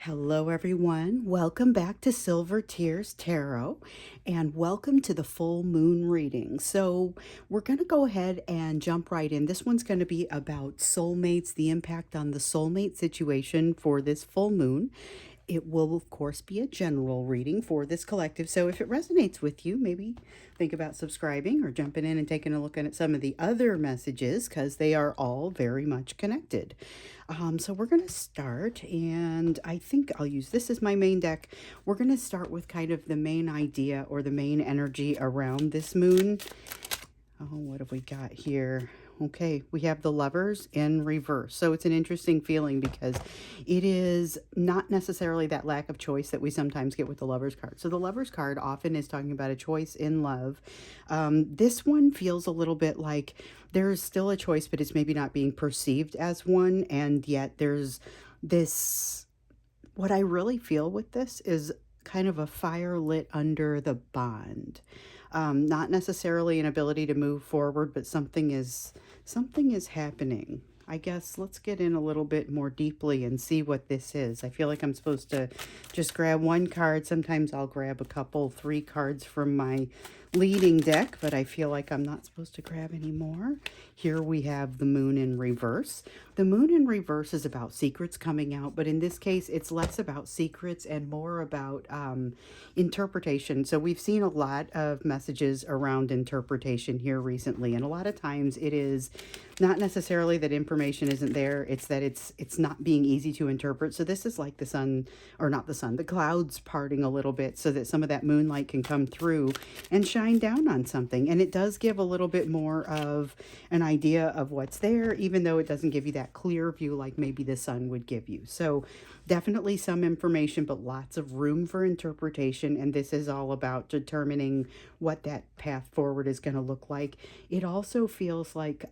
Hello, everyone. Welcome back to Silver Tears Tarot and welcome to the full moon reading. So, we're going to go ahead and jump right in. This one's going to be about soulmates, the impact on the soulmate situation for this full moon. It will, of course, be a general reading for this collective. So if it resonates with you, maybe think about subscribing or jumping in and taking a look at some of the other messages because they are all very much connected. So we're going to start, and I think I'll use this as my main deck. We're going to start with kind of the main idea or the main energy around this moon. Oh, what have we got here? Okay, we have the Lovers in reverse. So it's an interesting feeling because it is not necessarily that lack of choice that we sometimes get with the Lovers card. So the Lovers card often is talking about a choice in love. This one feels a little bit like there's still a choice, but it's maybe not being perceived as one. And yet there's this, what I really feel with this is kind of a fire lit under the bond. Not necessarily an ability to move forward, but something is happening. I guess let's get in a little bit more deeply and see what this is. I feel like I'm supposed to just grab one card. Sometimes I'll grab a couple, 3 cards from my leading deck, but I feel like I'm not supposed to grab any more. Here we have the moon in reverse. The moon in reverse is about secrets coming out, but in this case, it's less about secrets and more about interpretation. So we've seen a lot of messages around interpretation here recently, and a lot of times it is not necessarily that information isn't there, it's that it's not being easy to interpret. So this is like the sun, or not the sun, the clouds parting a little bit so that some of that moonlight can come through and shine down on something. And it does give a little bit more of an idea of what's there, even though it doesn't give you that clear view like maybe the sun would give you. So definitely some information, but lots of room for interpretation. And this is all about determining what that path forward is going to look like. It also feels like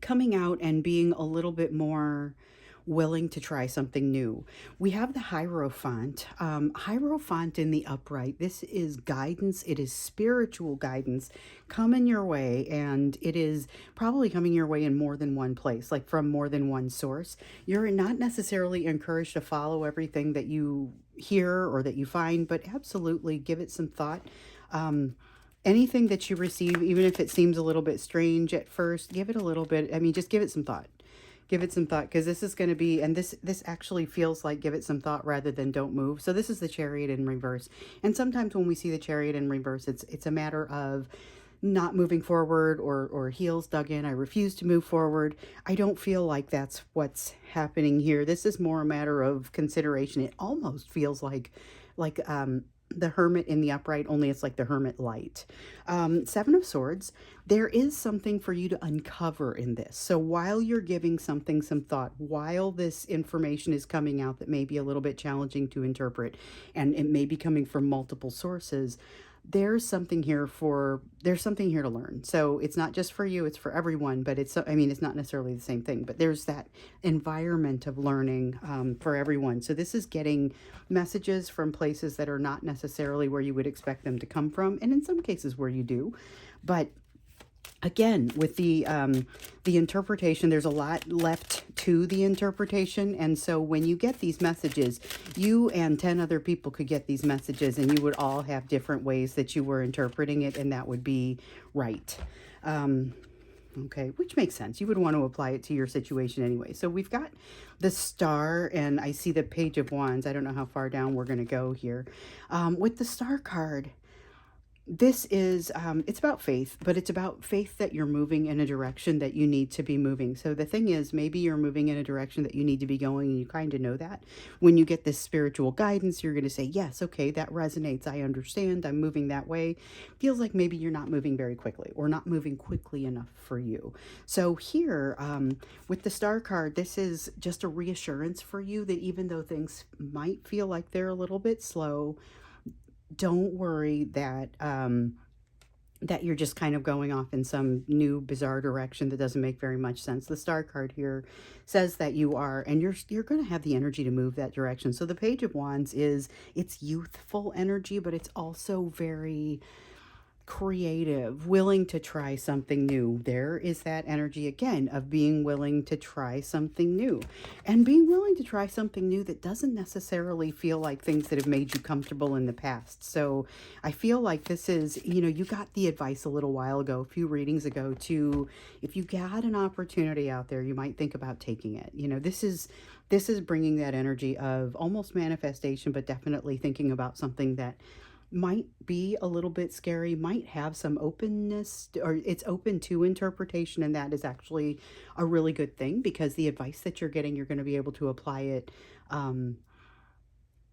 coming out and being a little bit more willing to try something new. We have the Hierophant. Hierophant in the upright. This is guidance. It is spiritual guidance coming your way, and it is probably coming your way in more than one place, like from more than one source. You're not necessarily encouraged to follow everything that you hear or that you find, but absolutely give it some thought. Anything that you receive, even if it seems a little bit strange at first, give it a little bit, just give it some thought. Give it some thought, because this is going to be, and this actually feels like give it some thought rather than don't move. So this is the Chariot in reverse. And sometimes when we see the Chariot in reverse, it's a matter of not moving forward or heels dug in. I refuse to move forward. I don't feel like that's what's happening here. This is more a matter of consideration. It almost feels like the Hermit in the upright, only it's like the Hermit light. 7 of Swords, there is something for you to uncover in this. So while you're giving something some thought, while this information is coming out that may be a little bit challenging to interpret, and it may be coming from multiple sources, there's something here to learn. So it's not just for you, it's for everyone, but it's not necessarily the same thing, but there's that environment of learning for everyone. So this is getting messages from places that are not necessarily where you would expect them to come from, and in some cases where you do. But again, with the interpretation, there's a lot left to the interpretation. And so when you get these messages, you and 10 other people could get these messages, and you would all have different ways that you were interpreting it, and that would be right. Okay, which makes sense. You would want to apply it to your situation anyway. So we've got the Star, and I see the Page of Wands. I don't know how far down we're going to go here. With the Star card, this is, it's about faith, but it's about faith that you're moving in a direction that you need to be moving. So the thing is, maybe you're moving in a direction that you need to be going, and you kind of know that. When you get this spiritual guidance, you're going to say, yes, okay, that resonates. I understand. I'm moving that way. Feels like maybe you're not moving very quickly, or not moving quickly enough for you. So here, with the Star card, this is just a reassurance for you that even though things might feel like they're a little bit slow, don't worry that that you're just kind of going off in some new bizarre direction that doesn't make very much sense. The Star card here says that you are, and you're going to have the energy to move that direction. So the Page of Wands it's youthful energy, but it's also very creative, willing to try something new. There is that energy again of being willing to try something new, and being willing to try something new that doesn't necessarily feel like things that have made you comfortable in the past. So I feel like this is, you got the advice a little while ago, a few readings ago, to if you got an opportunity out there, you might think about taking it. This is bringing that energy of almost manifestation, but definitely thinking about something that might be a little bit scary, might have some openness, or it's open to interpretation, and that is actually a really good thing, because the advice that you're getting, you're going to be able to apply it um,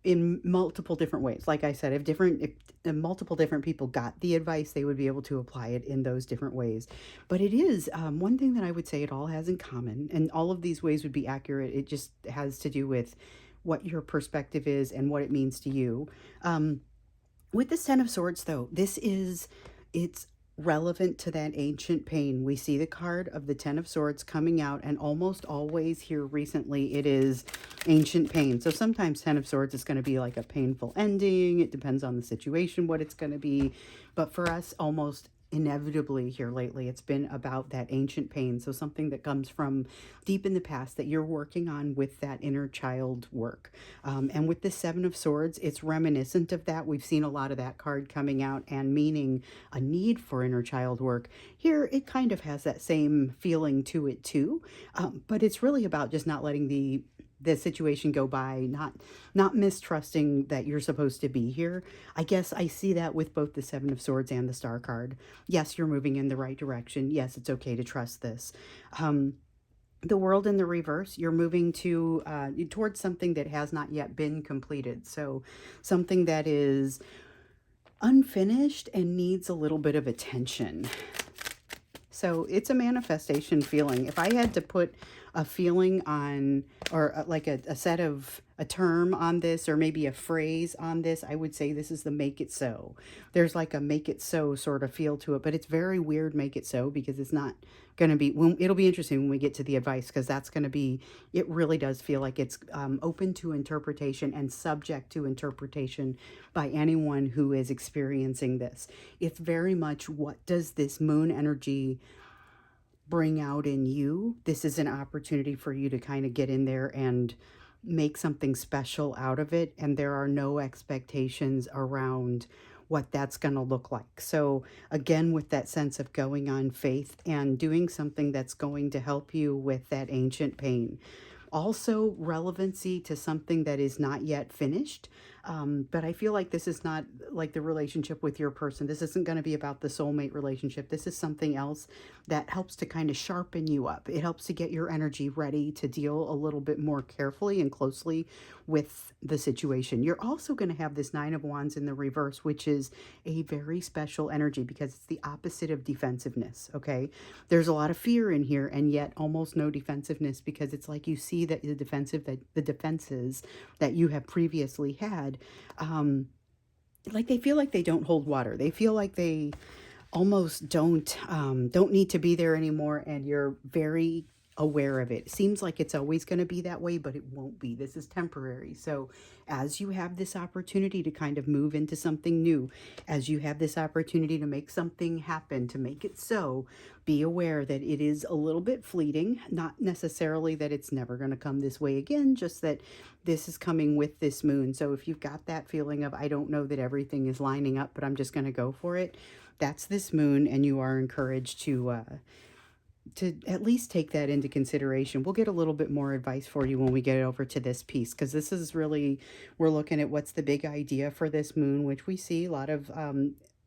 in multiple different ways. Like I said, if multiple different people got the advice, they would be able to apply it in those different ways. But it is one thing that I would say it all has in common, and all of these ways would be accurate. It just has to do with what your perspective is and what it means to you. With this Ten of Swords, though, it's relevant to that ancient pain. We see the card of the Ten of Swords coming out, and almost always here recently, it is ancient pain. So sometimes Ten of Swords is going to be like a painful ending. It depends on the situation, what it's going to be. But for us, almost inevitably here lately, it's been about that ancient pain. So something that comes from deep in the past that you're working on with that inner child work. And with the Seven of Swords, it's reminiscent of that. We've seen a lot of that card coming out and meaning a need for inner child work. Here, it kind of has that same feeling to it too. But it's really about just not letting the situation go by, not mistrusting that you're supposed to be here. I guess I see that with both the Seven of Swords and the Star card. Yes, you're moving in the right direction. Yes, it's okay to trust this. The World in the reverse, you're moving towards something that has not yet been completed. So something that is unfinished and needs a little bit of attention. So it's a manifestation feeling. If I had to put a feeling on, or like a term on this, or maybe a phrase on this, I would say this is the make it so. There's like a make it so sort of feel to it, but it's very weird make it so, because it's not going to be, it'll be interesting when we get to the advice, because that's going to be, it really does feel like it's open to interpretation and subject to interpretation by anyone who is experiencing this. It's very much, what does this moon energy bring out in you? This is an opportunity for you to kind of get in there and make something special out of it. And there are no expectations around what that's going to look like. So again, with that sense of going on faith and doing something that's going to help you with that ancient pain. Also relevancy to something that is not yet finished. But I feel like this is not like the relationship with your person. This isn't going to be about the soulmate relationship. This is something else that helps to kind of sharpen you up. It helps to get your energy ready to deal a little bit more carefully and closely with the situation. You're also going to have this Nine of Wands in the reverse, which is a very special energy because it's the opposite of defensiveness, okay? There's a lot of fear in here and yet almost no defensiveness, because it's like you see that the defenses that you have previously had, like they feel like they don't hold water. They feel like they almost don't need to be there anymore, and you're very aware of it. It seems like it's always going to be that way, but it won't be. This is temporary. So as you have this opportunity to kind of move into something new, as you have this opportunity to make something happen, to make it so, be aware that it is a little bit fleeting. Not necessarily that it's never going to come this way again, just that this is coming with this moon. So if you've got that feeling of, I don't know that everything is lining up, but I'm just going to go for it, that's this moon, and you are encouraged to at least take that into consideration. We'll get a little bit more advice for you when we get over to this piece, because this is really, we're looking at what's the big idea for this moon, which we see a lot of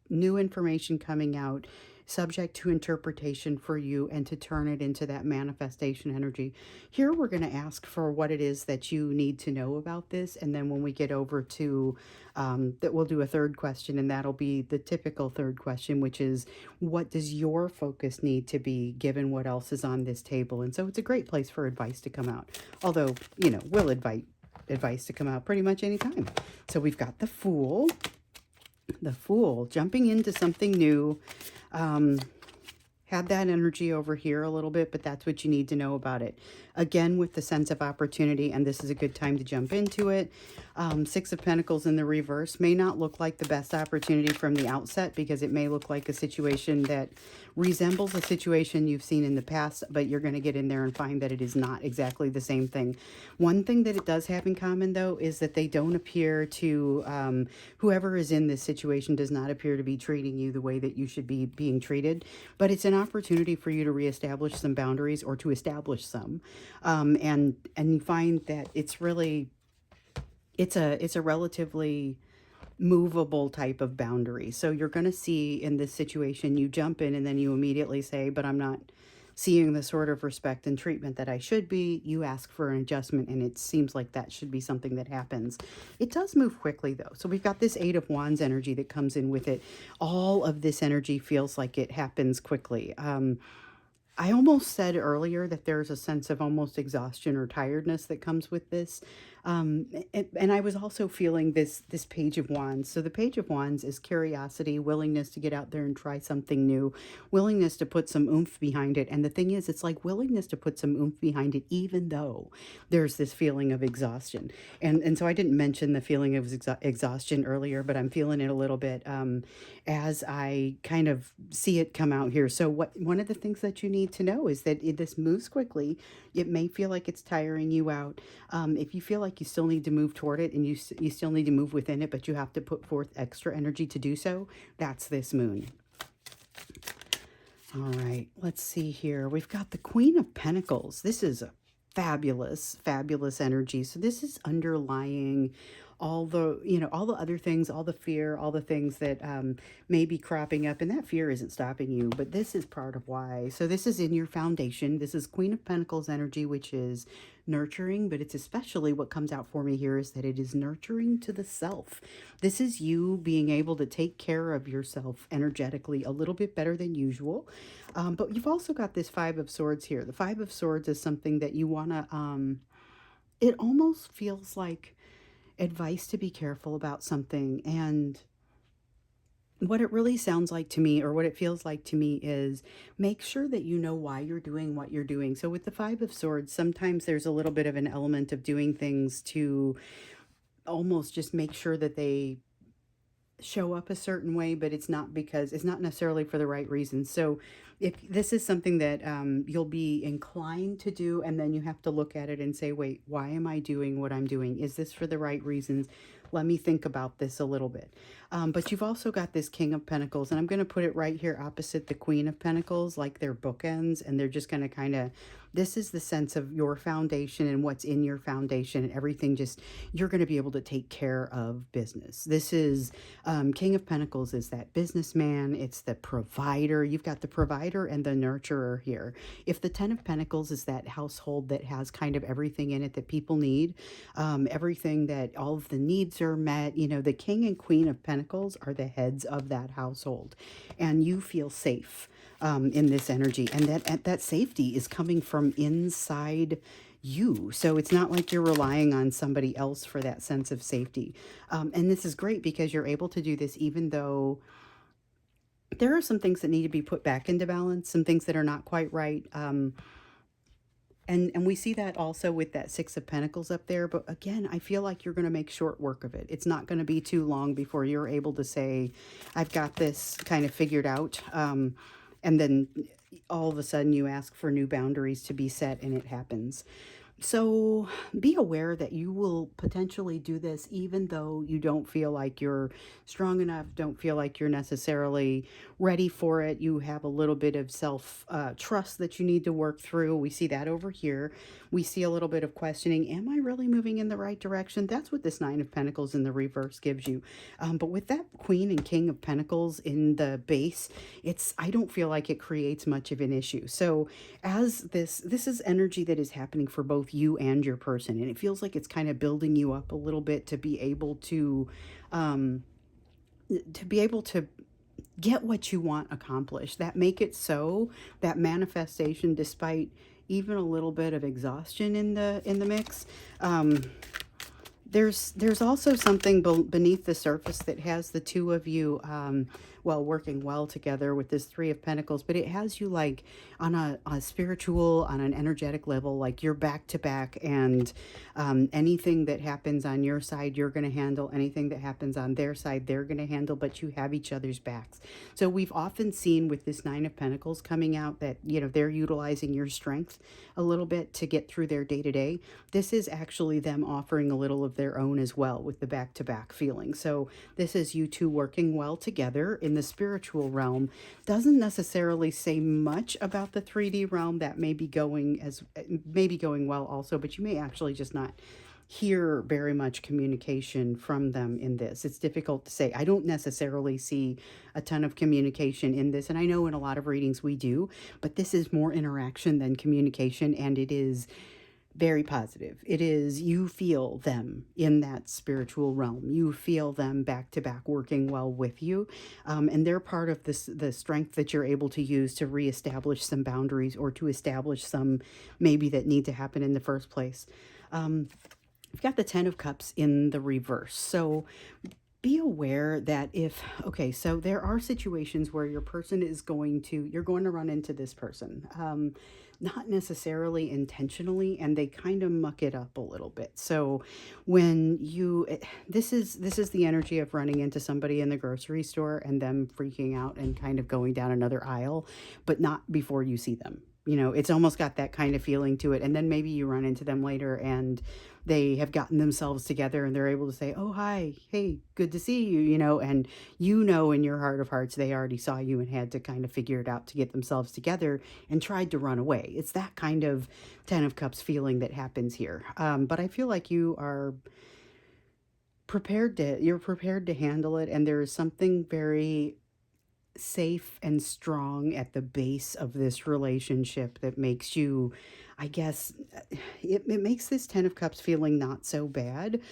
new information coming out, subject to interpretation for you, and to turn it into that manifestation energy. Here we're going to ask for what it is that you need to know about this, and then when we get over to that, we'll do a third question, and that'll be the typical third question, which is, what does your focus need to be given what else is on this table? And so it's a great place for advice to come out, although, we'll invite advice to come out pretty much anytime. So we've got the Fool jumping into something new. had that energy over here a little bit, but that's what you need to know about it. Again, with the sense of opportunity, and this is a good time to jump into it. Six of Pentacles in the reverse may not look like the best opportunity from the outset, because it may look like a situation that resembles a situation you've seen in the past, but you're going to get in there and find that it is not exactly the same thing. One thing that it does have in common, though, is that they don't appear to, whoever is in this situation does not appear to be treating you the way that you should be being treated, but it's an opportunity for you to reestablish some boundaries, or to establish some, and you find that it's really, it's a relatively movable type of boundary. So you're going to see in this situation, you jump in and then you immediately say, but I'm not seeing the sort of respect and treatment that I should be. You ask for an adjustment, and it seems like that should be something that happens. It does move quickly, though. So we've got this Eight of Wands energy that comes in with it. All of this energy feels like it happens quickly. I almost said earlier that there's a sense of almost exhaustion or tiredness that comes with this. And I was also feeling this Page of Wands. So the Page of Wands is curiosity, willingness to get out there and try something new, willingness to put some oomph behind it. And the thing is, it's like willingness to put some oomph behind it, even though there's this feeling of exhaustion. And so I didn't mention the feeling of exhaustion earlier, but I'm feeling it a little bit as I kind of see it come out here. So one of the things that you need to know is that this moves quickly. It may feel like it's tiring you out. If you feel like you still need to move toward it, and you still need to move within it, but you have to put forth extra energy to do so, that's this moon. All right, let's see here. We've got the Queen of Pentacles. This is a fabulous, fabulous energy. So this is underlying all the, all the other things, all the fear, all the things that may be cropping up. And that fear isn't stopping you, but this is part of why. So this is in your foundation. This is Queen of Pentacles energy, which is nurturing, but it's especially what comes out for me here is that it is nurturing to the self. This is you being able to take care of yourself energetically a little bit better than usual. But you've also got this Five of Swords here. The Five of Swords is something that you want to, it almost feels like advice to be careful about something. And what it really sounds like to me, or what it feels like to me, is make sure that you know why you're doing what you're doing. So with the Five of Swords, sometimes there's a little bit of an element of doing things to almost just make sure that they show up a certain way, but it's not necessarily for the right reasons. So if this is something that you'll be inclined to do, and then you have to look at it and say, wait, why am I doing what I'm doing? Is this for the right reasons? Let me think about this a little bit. But you've also got this King of Pentacles, and I'm going to put it right here opposite the Queen of Pentacles, like they're bookends, and they're just going to kind of, this is the sense of your foundation and what's in your foundation, and everything just, you're going to be able to take care of business. This is, King of Pentacles is that businessman. It's the provider. You've got the provider and the nurturer here. If the Ten of Pentacles is that household that has kind of everything in it that people need, everything that all of the needs are met, the King and Queen of Pentacles are the heads of that household, and you feel safe in this energy, and that safety is coming from inside you. So it's not like you're relying on somebody else for that sense of safety. And this is great because you're able to do this even though there are some things that need to be put back into balance, some things that are not quite right. And we see that also with that Six of Pentacles up there. But again, I feel like you're going to make short work of it. It's not going to be too long before you're able to say, I've got this kind of figured out. And then all of a sudden you ask for new boundaries to be set, and it happens. So be aware that you will potentially do this even though you don't feel like you're strong enough, don't feel like you're necessarily ready for it. You have a little bit of self-trust that you need to work through. We see that over here. We see a little bit of questioning. Am I really moving in the right direction? That's what this Nine of Pentacles in the reverse gives you. But with that Queen and King of Pentacles in the base, I don't feel like it creates much of an issue. So as this is energy that is happening for both you and your person, and it feels like it's kind of building you up a little bit to be able to get what you want accomplished, that make it so, that manifestation, despite even a little bit of exhaustion in the mix. There's also something beneath the surface that has the two of you well, working well together with this Three of Pentacles, but it has you like on a spiritual, on an energetic level, like you're back to back, and anything that happens on your side, you're going to handle. Anything that happens on their side, they're going to handle, but you have each other's backs. So we've often seen with this Nine of Pentacles coming out that, they're utilizing your strength a little bit to get through their day to day. This is actually them offering a little of their own as well with the back to back feeling. So this is you two working well together in the spiritual realm. Doesn't necessarily say much about the 3D realm. That may be going well also, but you may actually just not hear very much communication from them in this. It's difficult to say. I don't necessarily see a ton of communication in this, and I know in a lot of readings we do, but this is more interaction than communication, and it is very positive. It is, you feel them in that spiritual realm. You feel them back to back working well with you. And they're part of this, the strength that you're able to use to reestablish some boundaries, or to establish some maybe that need to happen in the first place. We've got the Ten of Cups in the reverse. So be aware that okay, so there are situations where you're going to run into this person. Not necessarily intentionally, and they kind of muck it up a little bit. So when this is the energy of running into somebody in the grocery store and them freaking out and kind of going down another aisle, but not before you see them. It's almost got that kind of feeling to it. And then maybe you run into them later and they have gotten themselves together and they're able to say, oh, hi, hey, good to see you, and in your heart of hearts, they already saw you and had to kind of figure it out to get themselves together and tried to run away. It's that kind of Ten of Cups feeling that happens here. But I feel like you are prepared to handle it. And there is something very safe and strong at the base of this relationship that makes you, I guess, it makes this Ten of Cups feeling not so bad.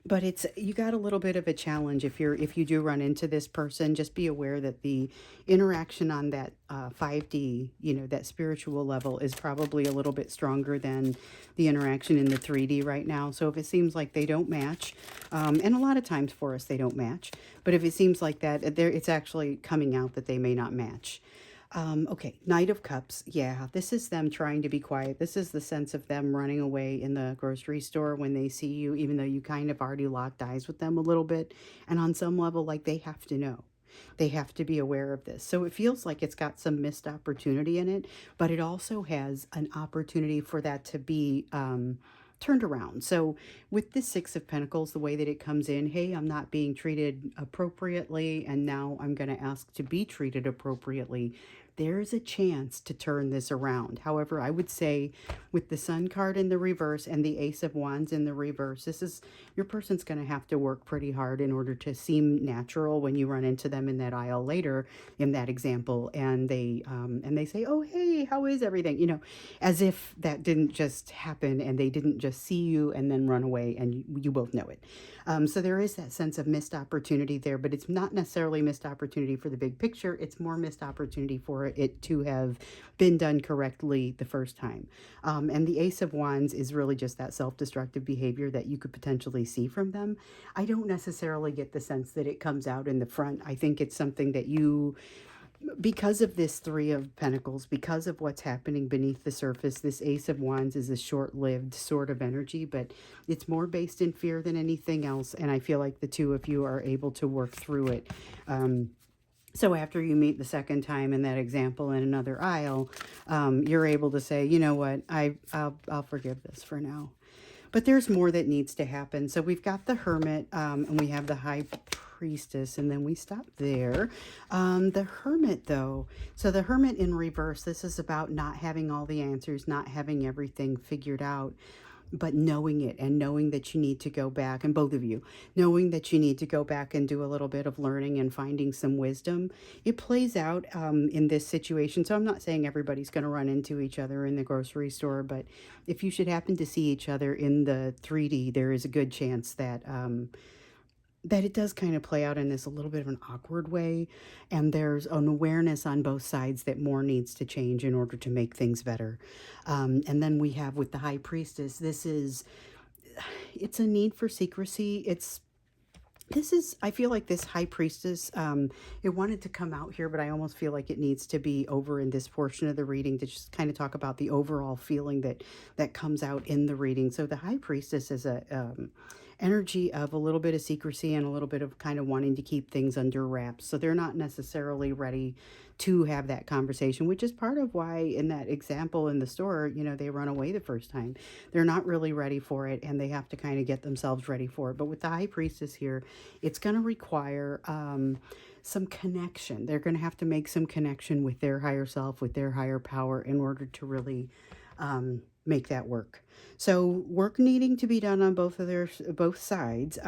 But you got a little bit of a challenge if you do run into this person. Just be aware that the interaction on that 5D, that spiritual level, is probably a little bit stronger than the interaction in the 3D right now. So if it seems like they don't match, and a lot of times for us they don't match, but if it seems like that, it's actually coming out that they may not match. Okay, Knight of Cups. Yeah, this is them trying to be quiet. This is the sense of them running away in the grocery store when they see you, even though you kind of already locked eyes with them a little bit. And on some level, like, they have to know. They have to be aware of this. So it feels like it's got some missed opportunity in it, but it also has an opportunity for that to be turned around. So with the Six of Pentacles, the way that it comes in, hey, I'm not being treated appropriately, and now I'm going to ask to be treated appropriately. There's a chance to turn this around. However, I would say with the Sun card in the reverse and the Ace of Wands in the reverse, your person's going to have to work pretty hard in order to seem natural when you run into them in that aisle later, in that example, and they say, oh, hey, how is everything? As if that didn't just happen and they didn't just see you and then run away, and you both know it. So there is that sense of missed opportunity there, but it's not necessarily missed opportunity for the big picture. It's more missed opportunity for it to have been done correctly the first time. And the Ace of Wands is really just that self-destructive behavior that you could potentially see from them. I don't necessarily get the sense that it comes out in the front. I think it's something that because of this Three of Pentacles, because of what's happening beneath the surface, this Ace of Wands is a short-lived sort of energy, but it's more based in fear than anything else, and I feel like the two of you are able to work through it. So after you meet the second time in that example in another aisle, you're able to say, you know what, I'll forgive this for now. But there's more that needs to happen. So we've got the Hermit, and we have the High Priestess, and then we stop there. The Hermit, though, so the Hermit in reverse, this is about not having all the answers, not having everything figured out, but knowing it, and knowing that you need to go back, and both of you, knowing that you need to go back and do a little bit of learning and finding some wisdom. It plays out in this situation. So I'm not saying everybody's going to run into each other in the grocery store, but if you should happen to see each other in the 3D, there is a good chance that it does kind of play out in this a little bit of an awkward way, and there's an awareness on both sides that more needs to change in order to make things better. And then we have with the High Priestess, it's a need for secrecy. This is, I feel like this high priestess, it wanted to come out here, but I almost feel like it needs to be over in this portion of the reading to just kind of talk about the overall feeling that comes out in the reading. So the high priestess is a energy of a little bit of secrecy and a little bit of kind of wanting to keep things under wraps. So they're not necessarily ready to have that conversation, which is part of why in that example in the store, they run away the first time. They're not really ready for it and they have to kind of get themselves ready for it. But with the high priestess here, it's going to require some connection. They're going to have to make some connection with their higher self, with their higher power in order to really make that work. So work needing to be done on both sides.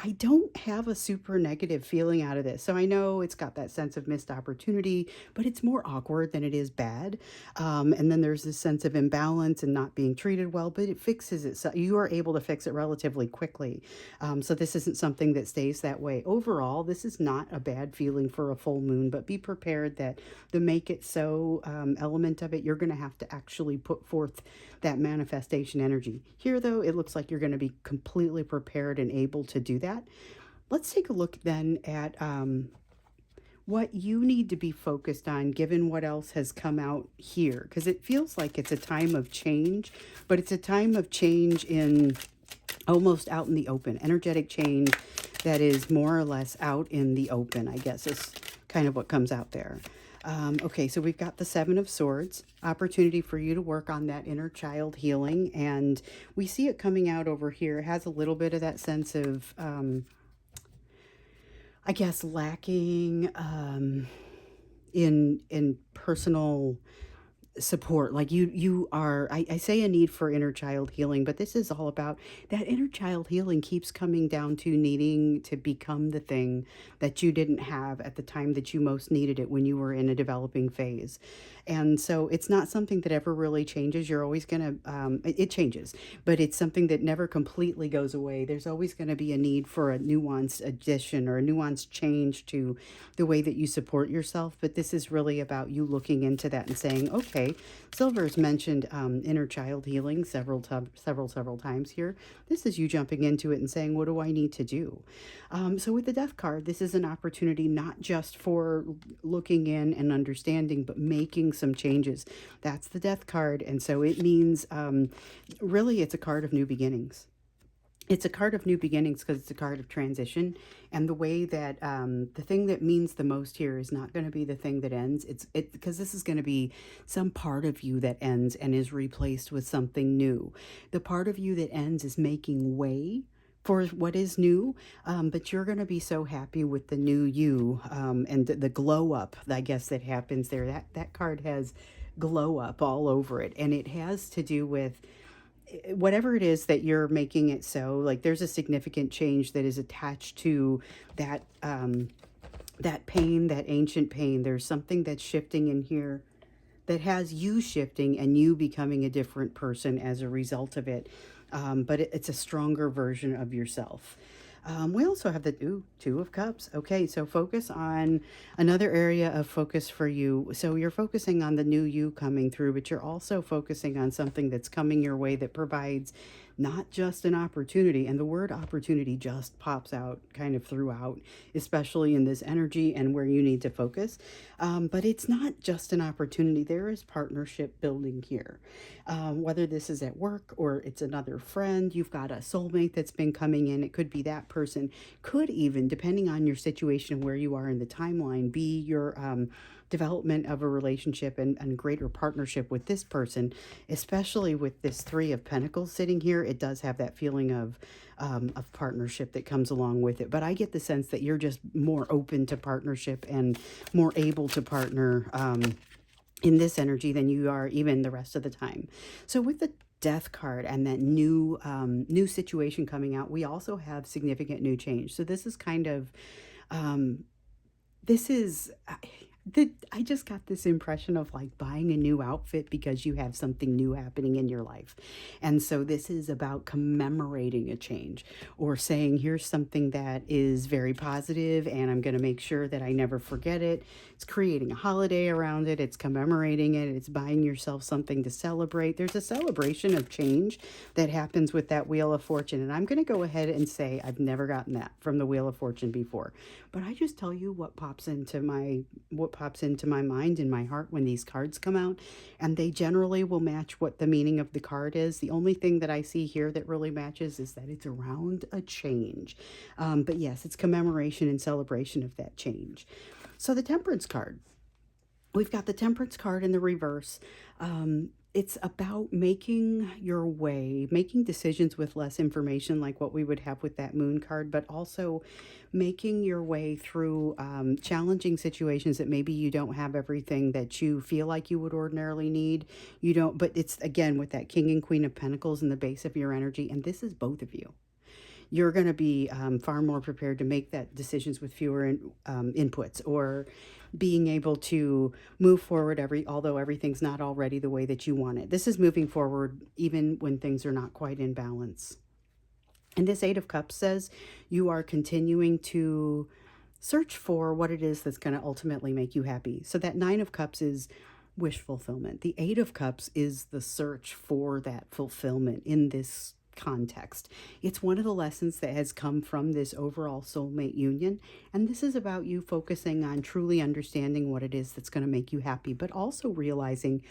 I don't have a super negative feeling out of this. So I know it's got that sense of missed opportunity, but it's more awkward than it is bad. And then there's this sense of imbalance and not being treated well, but it fixes it. So you are able to fix it relatively quickly. So this isn't something that stays that way. Overall, this is not a bad feeling for a full moon, but be prepared that the make it so element of it, you're going to have to actually put forth that manifestation energy. Here, though, it looks like you're going to be completely prepared and able to do that. Let's take a look then at what you need to be focused on given what else has come out here, because it feels like it's a time of change, but it's a time of change in almost out in the open, energetic change that is more or less out in the open, I guess is kind of what comes out there. Okay, so we've got the Seven of Swords, opportunity for you to work on that inner child healing. And we see it coming out over here. It has a little bit of that sense of, I guess, lacking in personal support. Like you are, I say a need for inner child healing, but this is all about that inner child healing keeps coming down to needing to become the thing that you didn't have at the time that you most needed it when you were in a developing phase. And so it's not something that ever really changes. You're always going to, it changes, but it's something that never completely goes away. There's always going to be a need for a nuanced addition or a nuanced change to the way that you support yourself. But this is really about you looking into that and saying, okay, Silver's mentioned inner child healing several times here. This is you jumping into it and saying, what do I need to do? So with the Death card, this is an opportunity not just for looking in and understanding, but making some changes. That's the Death card. And so it means really it's a card of new beginnings. It's a card of new beginnings because it's a card of transition. And the way that the thing that means the most here is not going to be the thing that ends. It's because this is going to be some part of you that ends and is replaced with something new. The part of you that ends is making way for what is new, but you're going to be so happy with the new you and the glow up, I guess, that happens there. That card has glow up all over it, and it has to do with whatever it is that you're making it so. Like there's a significant change that is attached to that that pain, that ancient pain. There's something that's shifting in here that has you shifting and you becoming a different person as a result of it. But it's a stronger version of yourself. We also have the Two of Cups. Okay, so focus on another area of focus for you. So you're focusing on the new you coming through, but you're also focusing on something that's coming your way that provides not just an opportunity. And the word opportunity just pops out kind of throughout, especially in this energy and where you need to focus. But it's not just an opportunity. There is partnership building here. Whether this is at work or it's another friend, you've got a soulmate that's been coming in. It could be that person, could even, depending on your situation and where you are in the timeline, be your development of a relationship and greater partnership with this person, especially with this Three of Pentacles sitting here. It does have that feeling of partnership that comes along with it. But I get the sense that you're just more open to partnership and more able to partner in this energy than you are even the rest of the time. So with the Death card and that new situation coming out, we also have significant new change. So this is kind of this is I just got this impression of like buying a new outfit because you have something new happening in your life. And so this is about commemorating a change or saying, here's something that is very positive and I'm going to make sure that I never forget it. It's creating a holiday around it. It's commemorating it. It's buying yourself something to celebrate. There's a celebration of change that happens with that Wheel of Fortune. And I'm going to go ahead and say I've never gotten that from the Wheel of Fortune before. But I just tell you what pops into my mind and my heart when these cards come out, and they generally will match what the meaning of the card is. The only thing that I see here that really matches is that it's around a change. But yes, it's commemoration and celebration of that change. So the Temperance card. We've got the Temperance card in the reverse. It's about making your way, making decisions with less information, like what we would have with that Moon card, but also making your way through challenging situations that maybe you don't have everything that you feel like you would ordinarily need. You don't, but it's again with that King and Queen of Pentacles in the base of your energy, and this is both of you. You're going to be far more prepared to make that decisions with fewer inputs, or being able to move forward although everything's not already the way that you want it. This is moving forward even when things are not quite in balance. And this Eight of Cups says you are continuing to search for what it is that's going to ultimately make you happy. So that Nine of Cups is wish fulfillment. The Eight of Cups is the search for that fulfillment in this context. It's one of the lessons that has come from this overall soulmate union. And this is about you focusing on truly understanding what it is that's going to make you happy, but also realizing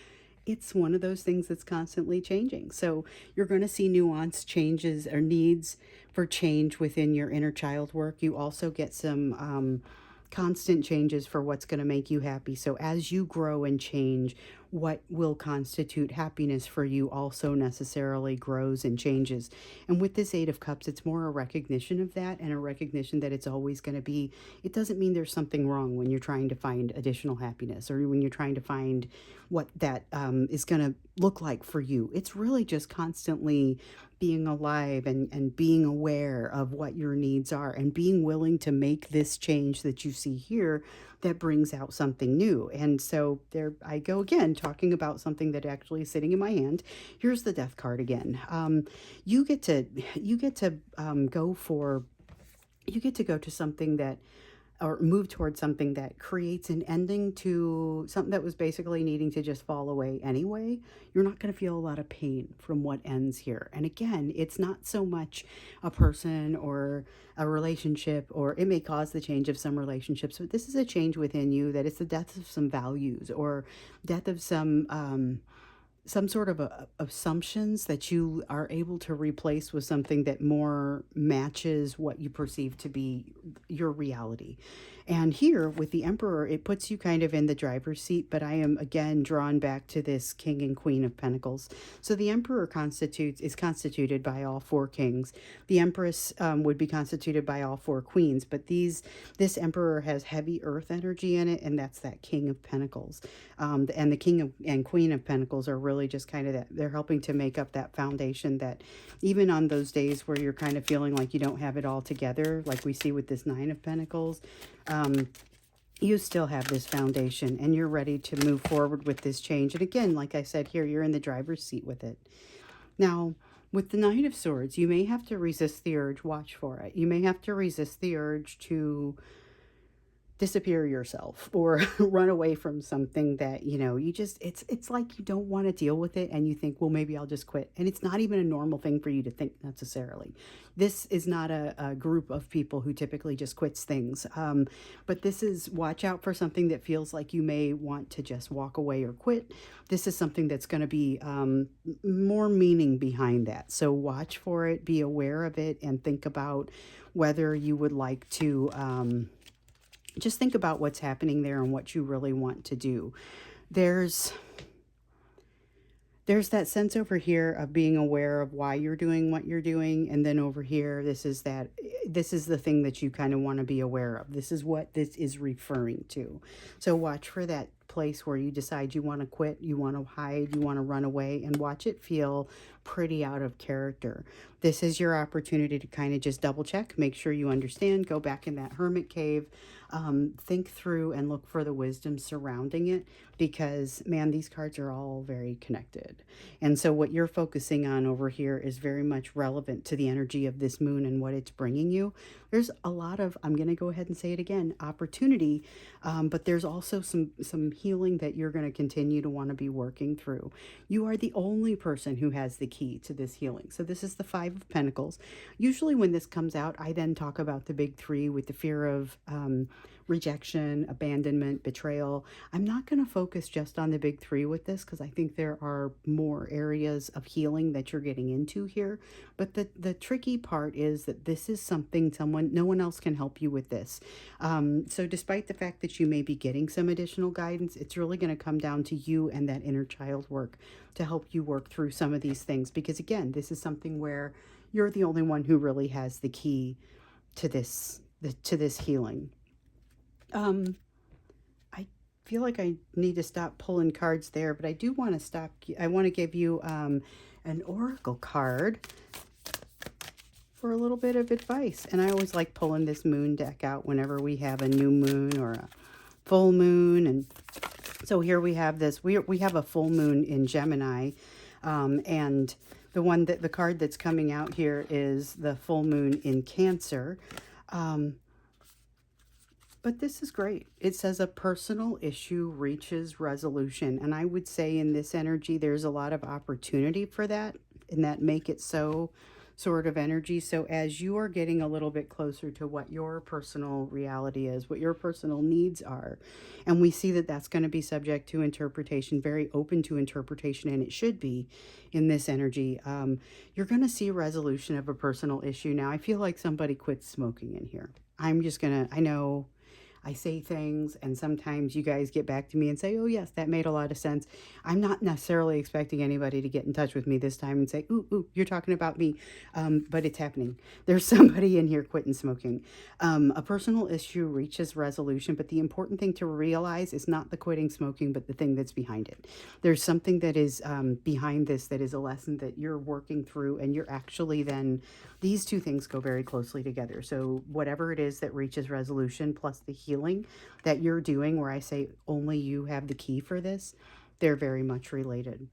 it's one of those things that's constantly changing. So you're going to see nuanced changes or needs for change within your inner child work. You also get some constant changes for what's going to make you happy. So as you grow and change, what will constitute happiness for you also necessarily grows and changes. And with this Eight of Cups, it's more a recognition of that, and a recognition that it's always going to be, it doesn't mean there's something wrong when you're trying to find additional happiness, or when you're trying to find what that is going to look like for you. It's really just constantly being alive and being aware of what your needs are, and being willing to make this change that you see here that brings out something new. And so there I go again, talking about something that actually is sitting in my hand. Here's the Death card again. You get to go to something that, or move towards something that creates an ending to something that was basically needing to just fall away anyway. You're not going to feel a lot of pain from what ends here. And again, it's not so much a person or a relationship, or it may cause the change of some relationships, but this is a change within you, that it's the death of some values, or death of some sort of assumptions that you are able to replace with something that more matches what you perceive to be your reality. And here with the Emperor, it puts you kind of in the driver's seat, but I am again drawn back to this King and Queen of Pentacles. So the Emperor is constituted by all four kings. The Empress would be constituted by all four queens, but this Emperor has heavy earth energy in it, and that's that King of Pentacles. And the King and Queen of Pentacles are really just kind of that, they're helping to make up that foundation that even on those days where you're kind of feeling like you don't have it all together, like we see with this Nine of Pentacles, you still have this foundation, and you're ready to move forward with this change. And again, like I said here, you're in the driver's seat with it. Now, with the Knight of Swords, you may have to resist the urge. Watch for it. You may have to resist the urge to disappear yourself, or run away from something that, you just, it's like you don't want to deal with it, and you think, well, maybe I'll just quit. And it's not even a normal thing for you to think necessarily. This is not a group of people who typically just quits things. But this is, watch out for something that feels like you may want to just walk away or quit. This is something that's going to be more meaning behind that. So watch for it, be aware of it, and think about whether you would like to just think about what's happening there and what you really want to do. There's that sense over here of being aware of why you're doing what you're doing. And then over here, this is the thing that you kind of want to be aware of. This is what this is referring to. So watch for that place where you decide you want to quit, you want to hide, you want to run away, and watch it feel pretty out of character. This is your opportunity to kind of just double check, make sure you understand, go back in that hermit cave, think through and look for the wisdom surrounding it, because man, these cards are all very connected. And so what you're focusing on over here is very much relevant to the energy of this moon and what it's bringing you. There's a lot of, I'm going to go ahead and say it again, opportunity, but there's also some healing that you're going to continue to want to be working through. You are the only person who has the key to this healing. So this is the Five of Pentacles. Usually when this comes out, I then talk about the big three with the fear of rejection, abandonment, betrayal. I'm not going to focus just on the big three with this, because I think there are more areas of healing that you're getting into here. But the tricky part is that this is something no one else can help you with this. So despite the fact that you may be getting some additional guidance, it's really going to come down to you and that inner child work to help you work through some of these things. Because again, this is something where you're the only one who really has the key to this healing. I feel like I need to stop pulling cards there, but I do want to stop. I want to give you an oracle card for a little bit of advice. And I always like pulling this moon deck out whenever we have a new moon or a full moon. And so here we have this. We have a full moon in Gemini, and the card that's coming out here is the full moon in Cancer. But this is great. It says a personal issue reaches resolution. And I would say in this energy, there's a lot of opportunity for that, and that make it so sort of energy. So as you are getting a little bit closer to what your personal reality is, what your personal needs are, and we see that that's going to be subject to interpretation, very open to interpretation, and it should be in this energy, you're going to see resolution of a personal issue. Now, I feel like somebody quit smoking in here. I'm just going to, I know I say things and sometimes you guys get back to me and say, oh yes, that made a lot of sense. I'm not necessarily expecting anybody to get in touch with me this time and say, ooh, you're talking about me. But it's happening. There's somebody in here quitting smoking. A personal issue reaches resolution, but the important thing to realize is not the quitting smoking, but the thing that's behind it. There's something that is behind this that is a lesson that you're working through, and you're actually then, these two things go very closely together. So whatever it is that reaches resolution plus the healing that you're doing, where I say only you have the key for this, they're very much related.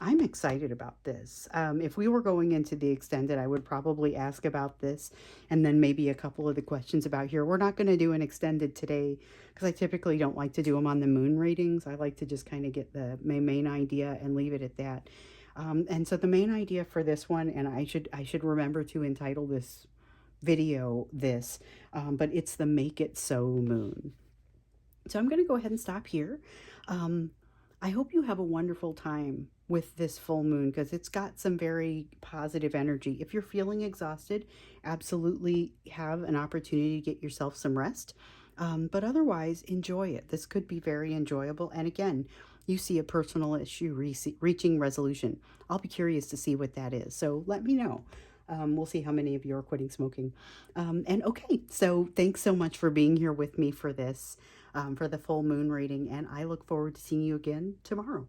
I'm excited about this. If we were going into the extended, I would probably ask about this and then maybe a couple of the questions about here. We're not going to do an extended today because I typically don't like to do them on the moon readings. I like to just kind of get the main idea and leave it at that. And so the main idea for this one, and I should remember to entitle this video this, but it's the Make It So moon. So I'm going to go ahead and stop here. I hope you have a wonderful time with this full moon, because it's got some very positive energy. If you're feeling exhausted, absolutely have an opportunity to get yourself some rest. But otherwise, enjoy it. This could be very enjoyable. And again, you see a personal issue reaching resolution. I'll be curious to see what that is. So let me know. We'll see how many of you are quitting smoking. And okay, so thanks so much for being here with me for this, for the full moon reading. And I look forward to seeing you again tomorrow.